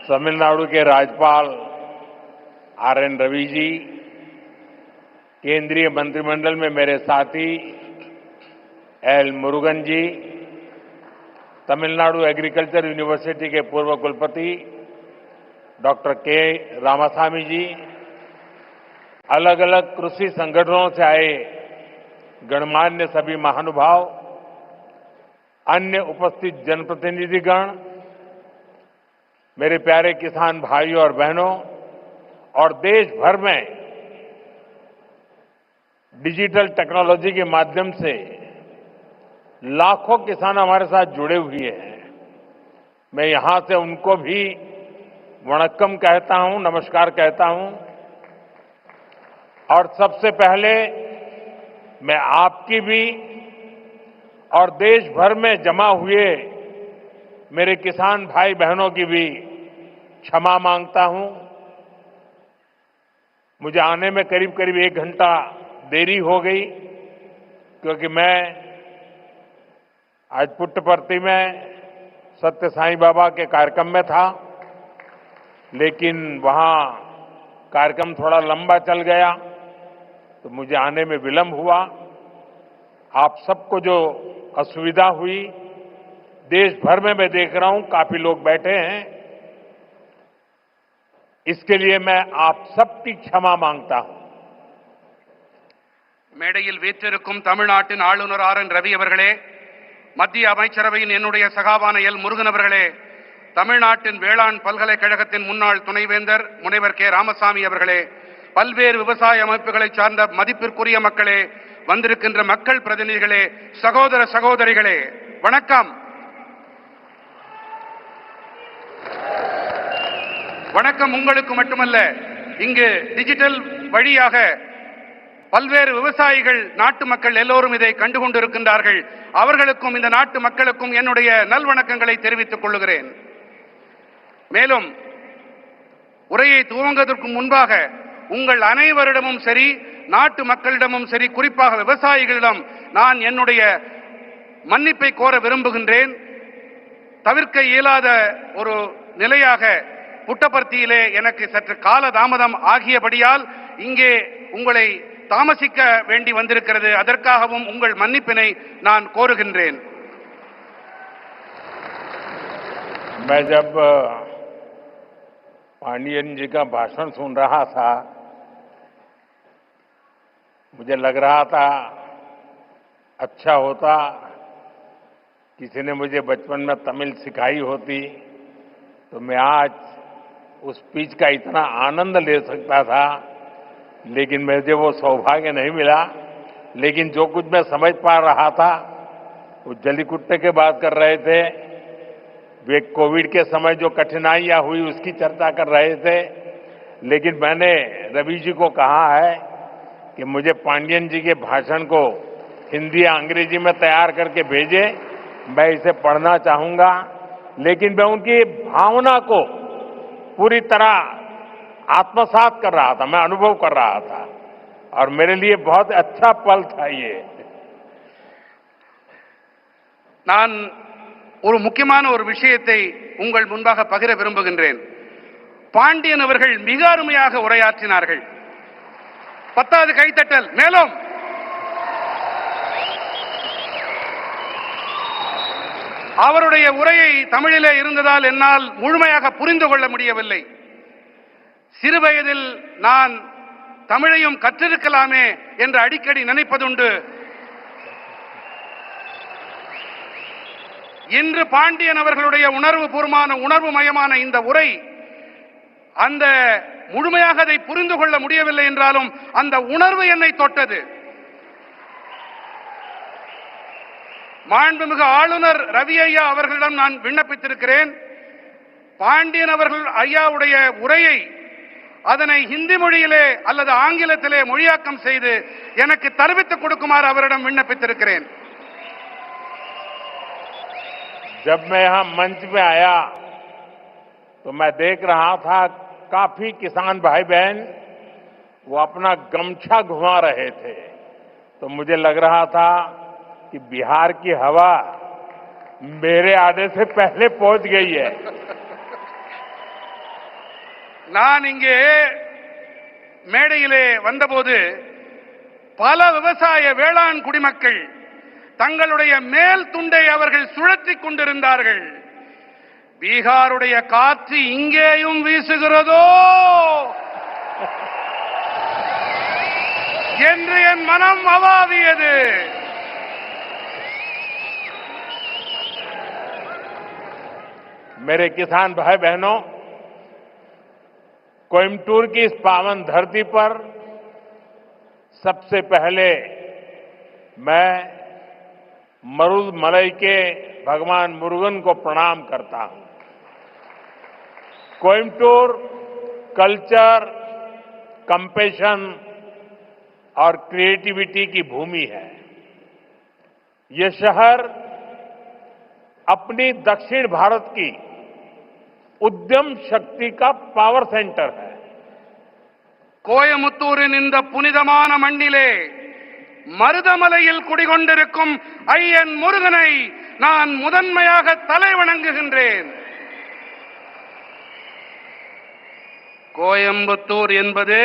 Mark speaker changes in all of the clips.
Speaker 1: तमिलनाडु के राज्यपाल आर.एन. रवि जी, केंद्रीय मंत्रिमंडल में मेरे साथी एल. मुरुगन जी, तमिलनाडु एग्रीकल्चर यूनिवर्सिटी के पूर्व कुलपति डॉक्टर के. रामासामी जी, अलग अलग कृषि संगठनों से आए गणमान्य सभी महानुभाव, अन्य उपस्थित जनप्रतिनिधिगण, मेरे प्यारे किसान भाइयों और बहनों और देश भर में डिजिटल टेक्नोलॉजी के माध्यम से लाखों किसान हमारे साथ जुड़े हुए हैं। मैं यहां से उनको भी वणक्कम कहता हूं, नमस्कार कहता हूं और सबसे पहले मैं आपकी भी और देश भर में जमा हुए मेरे किसान भाई बहनों की भी क्षमा मांगता हूं। मुझे आने में करीब करीब 1 घंटा देरी हो गई क्योंकि मैं आज पुट्टपर्ती में सत्य साईं बाबा के कार्यक्रम में था, लेकिन वहां कार्यक्रम थोड़ा लंबा चल गया तो मुझे आने में विलंब हुआ। आप सबको जो असुविधा हुई, देश भर में मैं देख रहा हूं काफी लोग बैठे हैं, इसके लिए मैं आप सबकी क्षमा मांगता हूं।
Speaker 2: மேடையில் வீற்றிருக்கும் தமிழ்நாட்டின் ஆளுநர் ஆர்.என். ரவி அவர்களே, மத்திய அமைச்சரவையின் என்னுடைய சகாவான எல். முருகன் அவர்களே, தமிழ்நாட்டின் வேளாண் பல்கலைக்கழகத்தின் முன்னாள் துணைவேந்தர் முனைவர் கே. ராமசாமி அவர்களே, பல்வேறு விவசாய அமைப்புகளை சார்ந்த மதிப்பிற்குரிய மக்களே, வந்திருக்கின்ற மக்கள் பிரதிநிதிகளே, சகோதர சகோதரிகளே, வணக்கம். வணக்கம் உங்களுக்கு மட்டுமல்ல, இங்கு டிஜிட்டல் வழியாக பல்வேறு விவசாயிகள், நாட்டு மக்கள் எல்லோரும் இதை கண்டுகொண்டிருக்கின்றார்கள். அவர்களுக்கும் இந்த நாட்டு மக்களுக்கும் என்னுடைய நல்வணக்கங்களை தெரிவித்துக் கொள்கிறேன். மேலும் உரையை துவங்குவதற்கு முன்பாக உங்கள் அனைவரிடமும் சரி, நாட்டு மக்களிடமும் சரி, குறிப்பாக விவசாயிகளிடம் நான் என்னுடைய மன்னிப்பை கோர விரும்புகின்றேன். தவிர்க்க இயலாத ஒரு நிலையாக புட்டபர்த்தியிலே எனக்கு சற்று கால தாமதம் ஆகியபடியால் இங்கே உங்களை தாமசிக்க வேண்டி வந்திருக்கிறது. அதற்காகவும் உங்கள் மன்னிப்பினை நான் கோருகின்றேன்.
Speaker 1: मैं जब पांडियन जी का भाषण सुन रहा था, मुझे लग रहा था अच्छा होता किसी ने मुझे बचपन में तमिल सिखाई होती तो मैं आज उस स्पीच का इतना आनंद ले सकता था, लेकिन मुझे वो सौभाग्य नहीं मिला। लेकिन जो कुछ मैं समझ पा रहा था, वो जलीकुट्टे के बात कर रहे थे, वे कोविड के समय जो कठिनाइयां हुई उसकी चर्चा कर रहे थे। लेकिन मैंने रवि जी को कहा है कि मुझे पांडियन जी के भाषण को हिंदी या अंग्रेजी में तैयार करके भेजे, मैं इसे पढ़ना चाहूंगा। लेकिन मैं उनकी भावना को पूरी तरह आत्मसात कर रहा था, मैं अनुभव कर रहा था और मेरे लिए बहुत अच्छा पल था ये।
Speaker 2: நான் ஒரு முக்கியமான ஒரு விஷயத்தை உங்கள் முன்பாக பகிர விரும்புகின்றேன். பாண்டியன் அவர்கள் மிக அருமையாக உரையாற்றினார்கள். 10வது கைத்தட்டல். மேலும் அவருடைய உரையை தமிழிலே இருந்ததால் என்னால் முழுமையாக புரிந்து கொள்ள முடியவில்லை. சிறுவயதில் நான் தமிழையும் கற்றிருக்கலாமே என்று அடிக்கடி நினைப்பதுண்டு. இன்று பாண்டியன் அவர்களுடைய உணர்வு மயமான இந்த உரை அந்த முழுமையாக அதை புரிந்து கொள்ள முடியவில்லை என்றாலும் அந்த உணர்வு என்னை தொட்டது. மாண்புமிகு ஆளுநர் ரவி ஐயா அவர்களிடம் நான் விண்ணப்பித்திருக்கிறேன். பாண்டியன் அவர்கள் ஐயாவுடைய உரையை அதனை ஹிந்தி மொழியிலே அல்லது ஆங்கிலத்திலே மொழியாக்கம் செய்து எனக்கு தெரிவித்துக் கொடுக்குமாறு அவரிடம் விண்ணப்பித்திருக்கிறேன்.
Speaker 1: जब मैं यहां मंच पे आया तो मैं देख रहा था काफी किसान भाई बहन वो अपना गमछा घुमा रहे थे, तो मुझे लग रहा था कि बिहार की हवा मेरे आने से पहले पहुंच गई है।
Speaker 2: நான் இங்கே மேடையிலே வந்தபோது பல விவசாய வேளாண் குடிமக்கள் தங்களுடைய மேல் துண்டை அவர்கள் சுழற்றிக் கொண்டிருந்தார்கள். பீகாருடைய காற்று இங்கேயும் வீசுகிறதோ என்று என் மனம் அவாவியது.
Speaker 1: मेरे किसान भाई बहनों, कोयम्बटूर की इस पावन धरती पर सबसे पहले मैं मरुदमलई के भगवान मुरुगन को प्रणाम करता हूं। कोयम्बटूर कल्चर, कंपैशन और क्रिएटिविटी की भूमि है। ये शहर अपनी दक्षिण भारत की उद्यम शक्ति का पावर सेंटर है।
Speaker 2: கோயமுத்தூரின் இந்த புனிதமான மண்ணிலே மருதமலையில் குடிகொண்டிருக்கும் ஐயன் முருகனை நான் முதன்மையாக தலைவணங்குகின்றேன். கோயம்புத்தூர் என்பது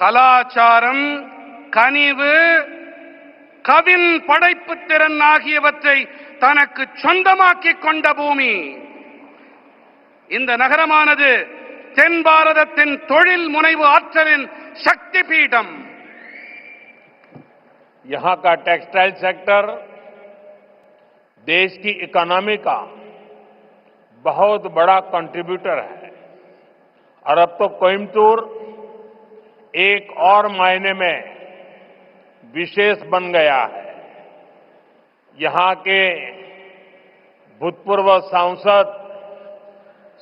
Speaker 2: கலாச்சாரம், கனிவு, கவின் படைப்பு திறன் ஆகியவற்றை தனக்கு சொந்தமாக்கிக் கொண்ட பூமி. இந்த நகரமானது தென் பாரதத்தின் தொழில் முனைவு ஆற்றலின் சக்தி பீடம்.
Speaker 1: यहां का टेक्सटाइल सेक्टर देश की इकोनॉमी का बहुत बड़ा कंट्रीब्यूटर है और अब तो कोयम्बटूर एक और मायने में विशेष बन गया है। यहां के भूतपूर्व सांसद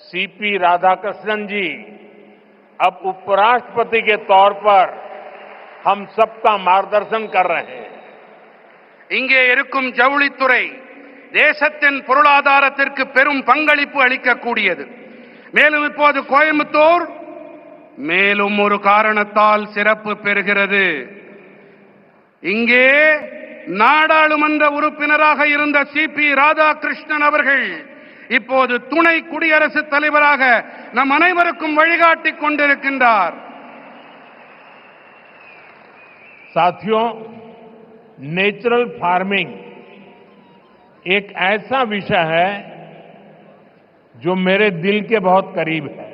Speaker 1: सीपी राधाकृष्णन जी अब उपराष्ट्रपति के तौर पर हम सबका मार्गदर्शन कर रहे हैं।
Speaker 2: இங்கே இருக்கும் ஜவுளித்துறை தேசத்தின் பொருளாதாரத்திற்கு பெரும் பங்களிப்பு அளிக்கக்கூடியது. மேலும் இப்போது கோயம்புத்தூர் மேலும் ஒரு காரணத்தால் சிறப்பு பெறுகிறது. இங்கே நாடாளுமன்ற உறுப்பினராக இருந்த சிபி ராதாகிருஷ்ணன் அவர்கள் இப்போது துணை குடியரசுத் தலைவராக நம் அனைவருக்கும் வழிகாட்டிக் கொண்டிருக்கின்றார்.
Speaker 1: साथियों, नेचुरल फार्मिंग एक ऐसा विषय है जो मेरे दिल के बहुत करीब है।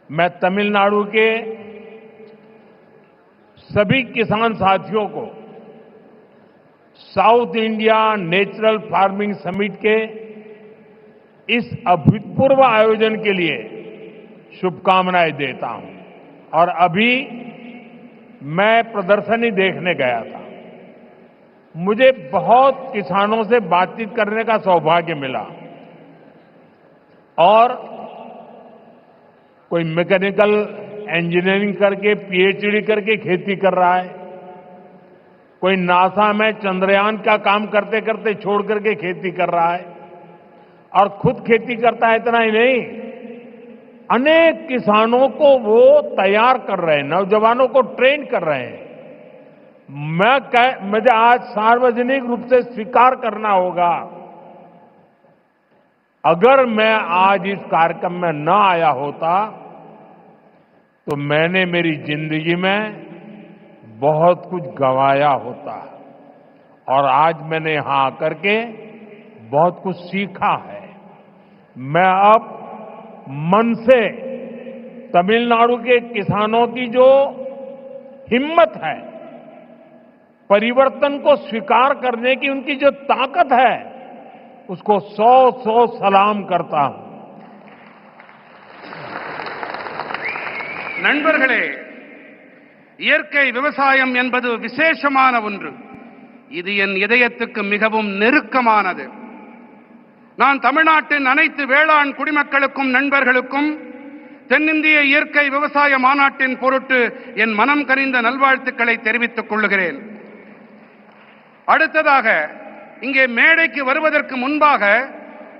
Speaker 1: मैं तमिलनाडु के सभी किसान साथियों को south India natural farming summit के इस अभूतपूर्व आयोजन के लिए शुभकामनाएं देता हूं। और अभी मैं प्रदर्शनी देखने गया था। मुझे बहुत किसानों से बातचीत करने का सौभाग्य मिला और कोई मैकेनिकल इंजीनियरिंग करके पीएचडी करके खेती कर रहा है, कोई नासा में चंद्रयान का काम करते करते छोड़ करके खेती कर रहा है और खुद खेती करता है। इतना ही नहीं, अनेक किसानों को वो तैयार कर रहे हैं, नौजवानों को ट्रेन कर रहे हैं। मुझे आज सार्वजनिक रूप से स्वीकार करना होगा, अगर मैं आज इस कार्यक्रम में न आया होता तो मैंने मेरी जिंदगी में बहुत कुछ गंवाया होता और आज मैंने यहां आकर के बहुत कुछ सीखा है। मैं अब मन से तमिलनाडु के किसानों की जो हिम्मत है, परिवर्तन को स्वीकार करने की उनकी जो ताकत है, उसको 100 सलाम करता हूं।
Speaker 2: நண்பர்களே, இயற்கை விவசாயம் என்பது விசேஷமான ஒன்று. இது என் இதயத்துக்கு மிகவும் நெருக்கமானது. நான் தமிழ்நாட்டின் அனைத்து வேளாண் குடிமக்களுக்கும் நண்பர்களுக்கும் தென்னிந்திய இயற்கை விவசாய மாநாட்டின் பொருட்டு என் மனம் கனிந்த நல்வாழ்த்துக்களை தெரிவித்துக் கொள்கிறேன். அடுத்ததாக, இங்கே மேடைக்கு வருவதற்கு முன்பாக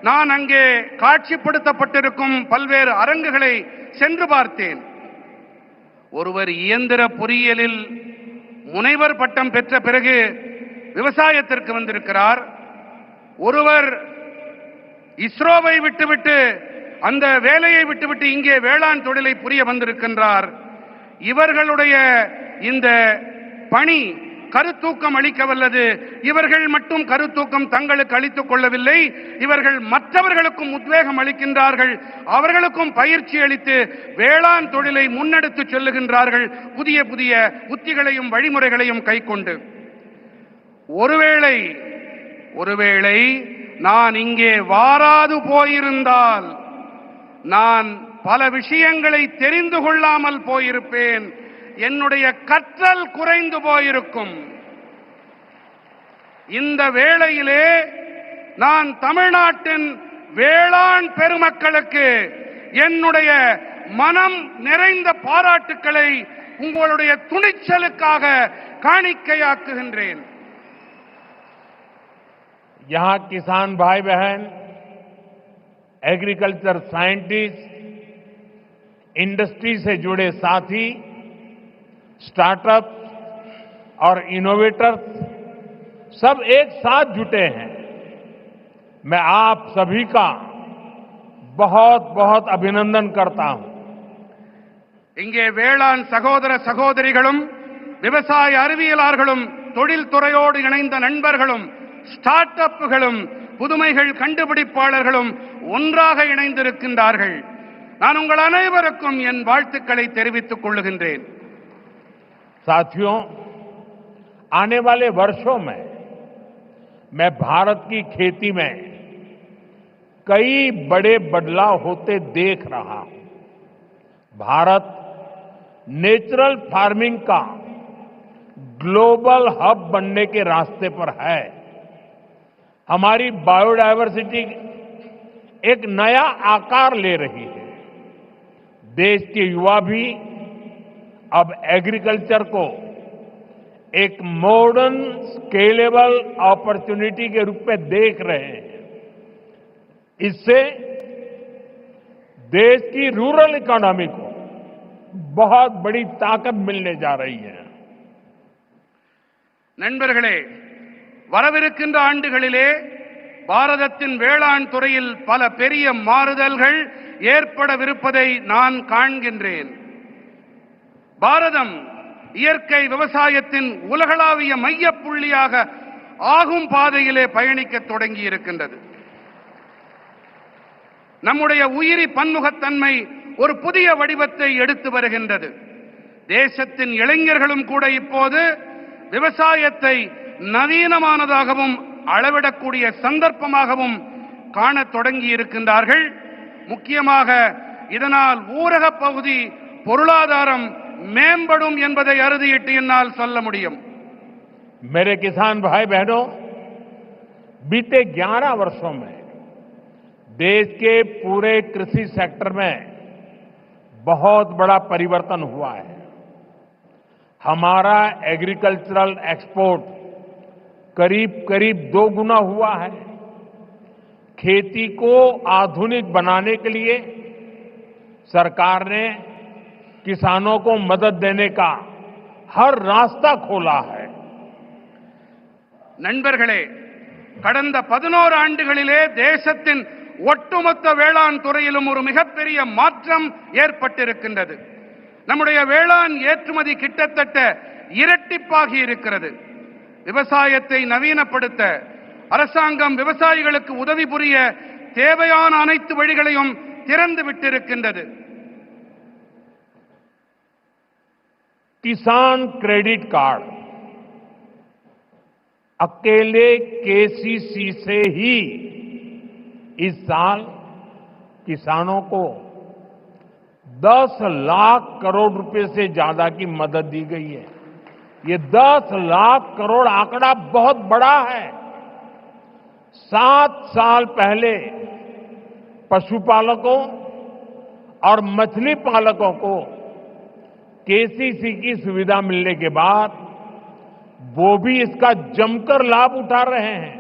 Speaker 2: நான் அங்கே காட்சிப்படுத்தப்பட்டிருக்கும் பல்வேறு அரங்குகளை சென்று பார்த்தேன். ஒருவர் இயந்திர பொறியியலில் முனைவர் பட்டம் பெற்ற பிறகு விவசாயத்திற்கு வந்திருக்கிறார். ஒருவர் இஸ்ரோவை விட்டுவிட்டு அந்த வேலையை விட்டுவிட்டு இங்கே வேளாண் தொழிலை புரிய வந்திருக்கின்றார். இவர்களுடைய இந்த பணி கருத்தூக்கம் அளிக்கவல்லது. இவர்கள் மட்டும் கருத்தூக்கம் தங்களுக்கு அளித்துக் கொள்ளவில்லை, இவர்கள் மற்றவர்களுக்கும் உத்வேகம் அளிக்கின்றார்கள், அவர்களுக்கும் பயிற்சி அளித்து வேளாண் தொழிலை முன்னெடுத்து செல்லுகின்றார்கள், புதிய புதிய உத்திகளையும் வழிமுறைகளையும் கைக்கொண்டு. ஒருவேளை நான் இங்கே வாராது போயிருந்தால் நான் பல விஷயங்களை தெரிந்து கொள்ளாமல் போயிருப்பேன், என்னுடைய கற்றல் குறைந்து போயிருக்கும். இந்த வேளையிலே நான் தமிழ்நாட்டின் வேளாண் பெருமக்களுக்கு என்னுடைய மனம் நிறைந்த பாராட்டுக்களை உங்களுடைய துணிச்சலுக்காக காணிக்கையாக்குகின்றேன்.
Speaker 1: यहाँ किसान भाई बहन, एग्रीकल्चर साइंटिस्ट, इंडस्ट्री से जुड़े साथी, स्टार्टअप और इनोवेटर्स सब एक साथ जुटे हैं. मैं आप सभी का बहुत बहुत अभिनंदन करता हूं.
Speaker 2: இங்கே வேளாண் சகோதர சகோதரிகளும் விவசாய அறிவியலாளர்களும் தொழில் துறையோடு இணைந்த நண்பர்களும் ஸ்டார்ட் அப்புகளும் புதுமைகள் கண்டுபிடிப்பாளர்களும் ஒன்றாக இணைந்திருக்கின்றார்கள். நான் உங்கள் அனைவருக்கும் என் வாழ்த்துக்களை தெரிவித்துக் கொள்ளுகின்றேன்.
Speaker 1: साथियों, आने वाले वर्षों में मैं भारत की खेती में कई बड़े बदलाव होते देख रहा हूं. भारत नेचुरल फार्मिंग का ग्लोबल हब बनने के रास्ते पर है. हमारी बायोडायवर्सिटी एक नया आकार ले रही है. देश के युवा भी अब एग्रीकल्चर को एक मॉडर्न स्केलेबल अपॉर्चुनिटी के रूप में देख रहे हैं. इससे देश की रूरल इकोनॉमी को बहुत बड़ी ताकत मिलने जा रही है.
Speaker 2: நண்பர்களே, வரவிருக்கின்ற ஆண்டுகளிலே பாரதத்தின் வேளாண் துறையில் பல பெரிய மாறுதல்கள் ஏற்படவிருப்பதை நான் காண்கின்றேன். பாரதம் இயற்கை விவசாயத்தின் உலகளாவிய மையப்புள்ளியாக ஆகும் பாதையிலே பயணிக்க தொடங்கி இருக்கின்றது. நம்முடைய உயிரி பன்முகத்தன்மை ஒரு புதிய வடிவத்தை எடுத்து வருகின்றது. தேசத்தின் இளைஞர்களும் கூட இப்போது விவசாயத்தை நவீனமானதாகவும் அளவிடக்கூடிய சந்தர்ப்பமாகவும் காணத் தொடங்கி இருக்கின்றார்கள். முக்கியமாக இதனால் ஊரக பகுதி பொருளாதாரம் மேம்படும் என்பதை அறுதியிட்டு என்னால் சொல்ல முடியும்.
Speaker 1: मेरे किसान भाई बहनों, बीते 11 वर्षों में देश के पूरे कृषि सेक्टर में बहुत बड़ा परिवर्तन हुआ है. हमारा एग्रीकल्चरल एक्सपोर्ट करीब करीब 2 गुना हुआ है. खेती को आधुनिक बनाने के लिए सरकार ने किसानों को मदद देने का हर रास्ता खोला है.
Speaker 2: நண்பர்களே, கடந்த 11 ஆண்டுகளிலே தேசத்தின் ஒட்டுமொத்த வேளாண் துறையிலும் ஒரு மிகப்பெரிய மாற்றம் ஏற்பட்டிருக்கின்றது. நம்முடைய வேளாண் ஏற்றுமதி கிட்டத்தட்ட இரட்டிப்பாகி இருக்கிறது. விவசாயத்தை நவீனப்படுத்த அரசாங்கம் விவசாயிகளுக்கு உதவி புரிய தேவையான அனைத்து வழிகளையும் திறந்து விட்டிருக்கின்றது.
Speaker 1: किसान क्रेडिट कार्ड अकेले केसीसी से ही इस साल किसानों को 10 लाख करोड़ रुपए से ज्यादा की मदद दी गई है. ये 10 लाख करोड़ आंकड़ा बहुत बड़ा है. 7 साल पहले पशुपालकों और मछली पालकों को केसीसी की सुविधा मिलने के बाद वो भी इसका जमकर लाभ उठा रहे हैं.